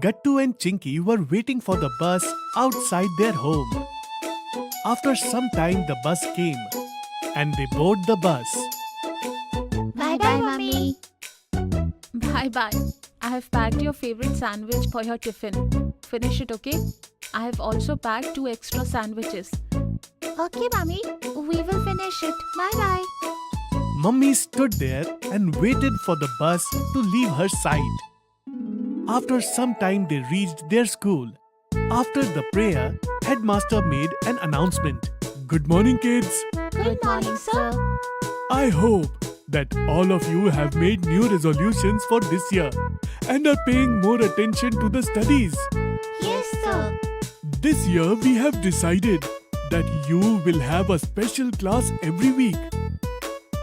Gattu and Chinky were waiting for the bus outside their home. After some time, the bus came and they board the bus. Bye-bye, Mummy. Bye-bye. I have packed your favorite sandwich for your tiffin. Finish it, okay? I have also packed 2 extra sandwiches. Okay, Mummy. We will finish it. Bye-bye. Mummy stood there and waited for the bus to leave her sight. After some time, they reached their school. After the prayer, headmaster made an announcement. Good morning, kids. Good morning, sir. I hope that all of you have made new resolutions for this year and are paying more attention to the studies. Yes, sir. This year, we have decided that you will have a special class every week.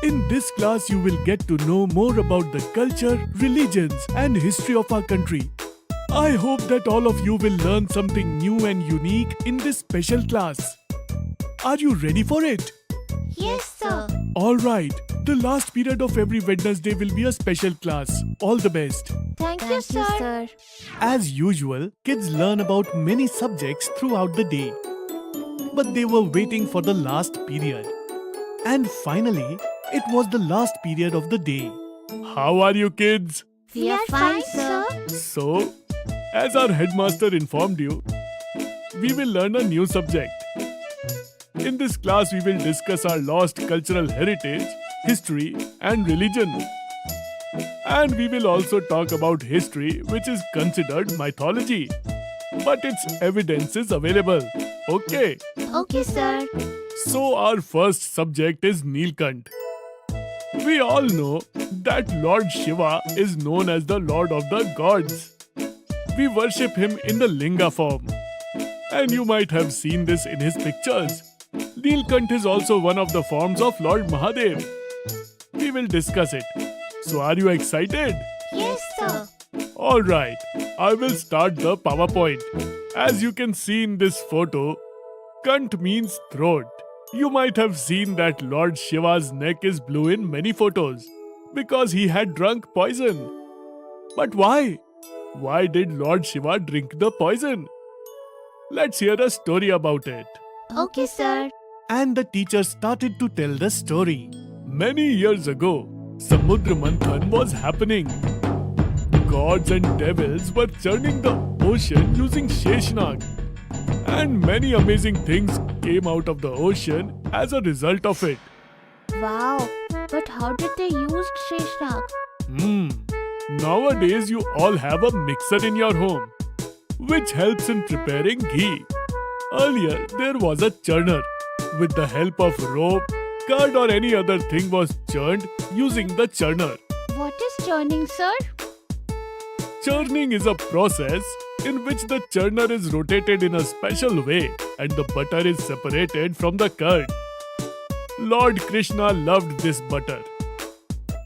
In this class, you will get to know more about the culture, religions, and history of our country. I hope that all of you will learn something new and unique in this special class. Are you ready for it? Yes, sir. Alright, the last period of every Wednesday will be a special class. All the best. Thank you, sir. As usual, kids learn about many subjects throughout the day. But they were waiting for the last period. And finally, it was the last period of the day. How are you, kids? We are fine, sir. So, as our headmaster informed you, we will learn a new subject. In this class, we will discuss our lost cultural heritage, history, and religion. And we will also talk about history, which is considered mythology. But its evidence is available. Okay. Okay, sir. So, our first subject is Nilkant. We all know that Lord Shiva is known as the Lord of the Gods. We worship him in the Linga form. And you might have seen this in his pictures. Nilkant is also one of the forms of Lord Mahadev. We will discuss it. So are you excited? Yes, sir. Alright, I will start the PowerPoint. As you can see in this photo, Kant means throat. You might have seen that Lord Shiva's neck is blue in many photos because he had drunk poison. But why? Why did Lord Shiva drink the poison? Let's hear a story about it. Okay, sir. And the teacher started to tell the story. Many years ago, Samudra Manthan was happening. Gods and devils were churning the ocean using Sheshnag. And many amazing things came out of the ocean as a result of it. Wow. But how did they use Sheshnag? Nowadays you all have a mixer in your home, which helps in preparing ghee. Earlier there was a churner. With the help of rope, curd or any other thing was churned using the churner. What is churning, sir? Churning is a process in which the churner is rotated in a special way and the butter is separated from the curd. Lord Krishna loved this butter.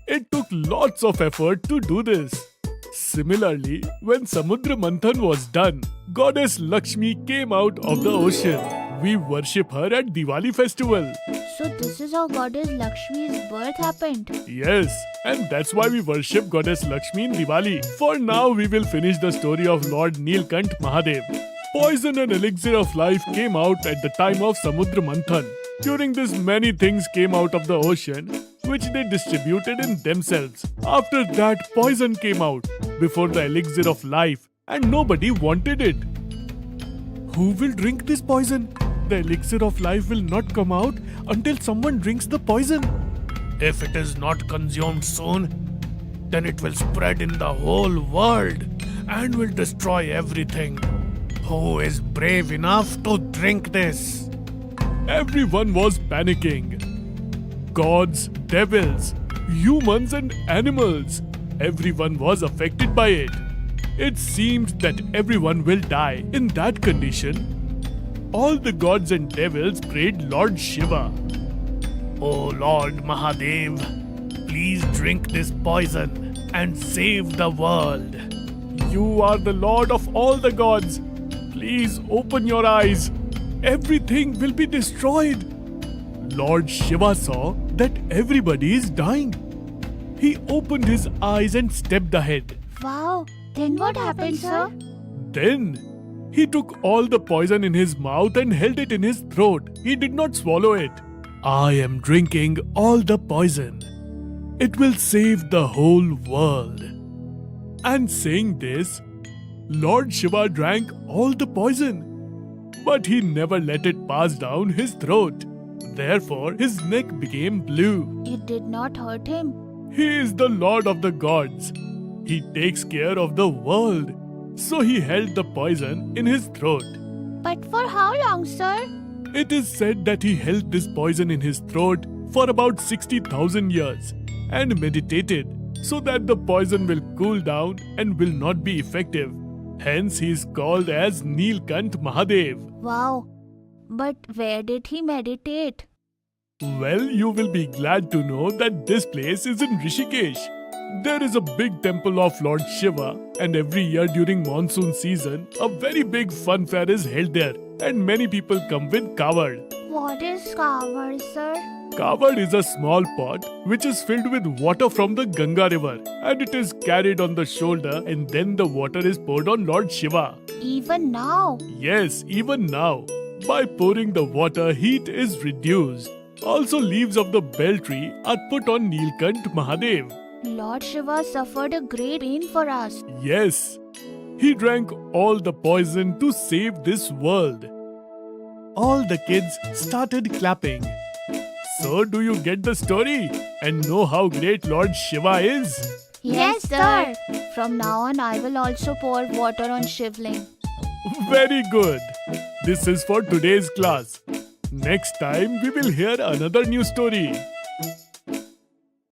It took lots of effort to do this. Similarly, when Samudra Manthan was done, Goddess Lakshmi came out of the ocean. We worship her at Diwali festival. So this is how Goddess Lakshmi's birth happened. Yes, and that's why we worship Goddess Lakshmi in Diwali. For now, we will finish the story of Lord Nilkant Mahadev. Poison and elixir of life came out at the time of Samudra Manthan. During this, many things came out of the ocean, which they distributed in themselves. After that, poison came out before the elixir of life, and nobody wanted it. Who will drink this poison? The elixir of life will not come out until someone drinks the poison. If it is not consumed soon, then it will spread in the whole world and will destroy everything. Who is brave enough to drink this? Everyone was panicking. Gods, devils, humans and animals. Everyone was affected by it. It seemed that everyone will die. In that condition, all the gods and devils prayed Lord Shiva. Oh Lord Mahadev, please drink this poison and save the world. You are the Lord of all the gods. Please open your eyes. Everything will be destroyed. Lord Shiva saw that everybody is dying. He opened his eyes and stepped ahead. Wow. Then what happened, sir? Then he took all the poison in his mouth and held it in his throat. He did not swallow it. I am drinking all the poison. It will save the whole world. And saying this, Lord Shiva drank all the poison, but he never let it pass down his throat. Therefore, his neck became blue. It did not hurt him. He is the Lord of the gods. He takes care of the world. So he held the poison in his throat. But for how long, sir? It is said that he held this poison in his throat for about 60,000 years and meditated so that the poison will cool down and will not be effective. Hence he is called as Neelkant Mahadev. Wow. But where did he meditate? Well, you will be glad to know that this place is in Rishikesh. There is a big temple of Lord Shiva, and every year during monsoon season, a very big fun fair is held there, and many people come with kavad. What is kavad, sir? Kavad is a small pot which is filled with water from the Ganga river, and it is carried on the shoulder, and then the water is poured on Lord Shiva. Even now? Yes, even now. By pouring the water, heat is reduced. Also, leaves of the bell tree are put on Neelkant Mahadev. Lord Shiva suffered a great pain for us. Yes, he drank all the poison to save this world. All the kids started clapping. So, do you get the story and know how great Lord Shiva is? Yes, sir. From now on, I will also pour water on Shivling. Very good. This is for today's class. Next time, we will hear another new story.